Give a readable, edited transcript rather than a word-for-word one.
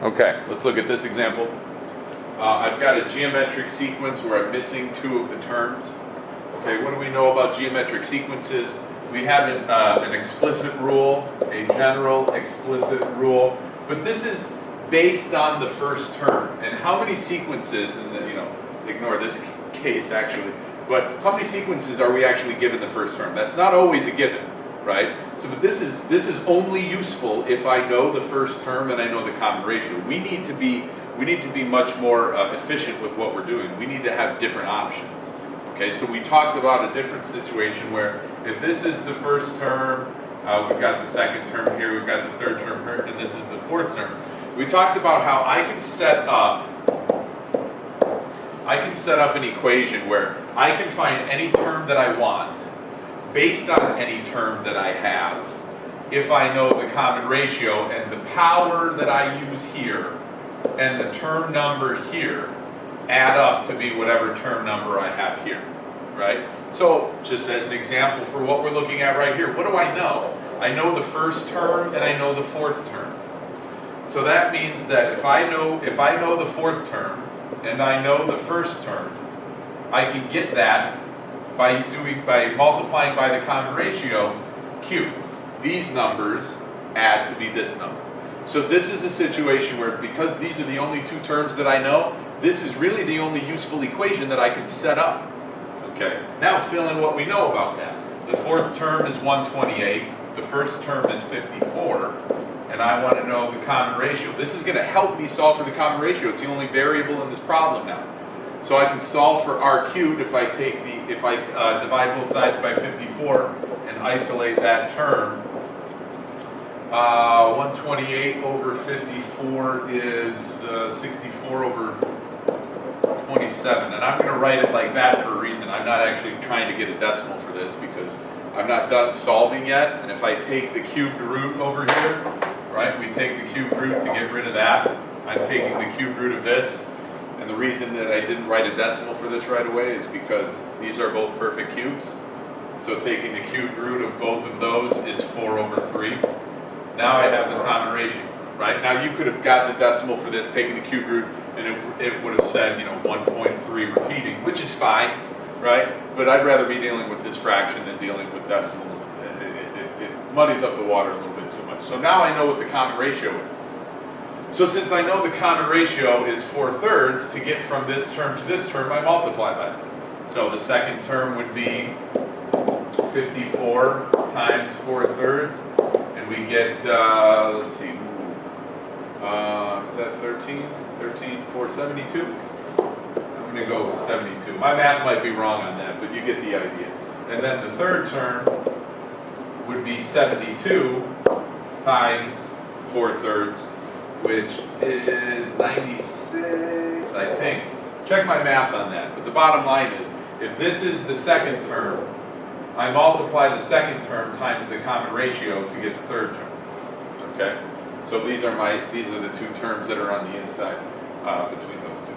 Okay, let's look at this example. I've got a geometric sequence where I'm missing two of the terms. Okay, what do we know about geometric sequences? We have an explicit rule, a general explicit rule, but this is based on the first term. And how many sequences, and ignore this case actually, but how many sequences are we actually given the first term? That's not always a given, right? So, but this is only useful if I know the first term and I know the common ratio. We need to be much more efficient with what we're doing. We need to have different options. Okay, so we talked about a different situation where if this is the first term, we've got the second term here, we've got the third term here, and this is the fourth term. We talked about how I can set up an equation where I can find any term that I want based on any term that I have if I know the common ratio and the power that I use here and the term number here add up to be whatever term number I have here, right? So just as an example for what we're looking at right here, what do I know? I know the first term and I know the fourth term. So that means that if I know the fourth term and I know the first term, I can get that by multiplying by the common ratio, q. These numbers add to be this number. So this is a situation where, because these are the only two terms that I know, this is really the only useful equation that I can set up. Okay, now fill in what we know about that. The fourth term is 128, the first term is 54, and I want to know the common ratio. This is going to help me solve for the common ratio. It's the only variable in this problem now. So I can solve for r cubed if I divide both sides by 54 and isolate that term. 128 over 54 is 64 over 27, and I'm going to write it like that for a reason. I'm not actually trying to get a decimal for this because I'm not done solving yet. And if I take the cubed root over here, right, we take the cubed root to get rid of that. I'm taking the cubed root of this, and the reason that I didn't write a decimal for this right away is because these are both perfect cubes. So taking the cubed root of both of those is 4 over 3. Now I have the common ratio, right? Now you could have gotten a decimal for this, taking the cube root, and it would have said, 1.3 repeating, which is fine, right? But I'd rather be dealing with this fraction than dealing with decimals. It muddies up the water a little bit too much. So now I know what the common ratio is. So since I know the common ratio is 4/3, to get from this term to this term, I multiply by it. So the second term would be 54 times 4/3. We get, let's see, is that 13? 13, 472? I'm going to go with 72. My math might be wrong on that, but you get the idea. And then the third term would be 72 times 4/3, which is 96, I think. Check my math on that. But the bottom line is, if this is the second term, I multiply the second term times the common ratio to get the third term. Okay, so these are the two terms that are on the inside between those two.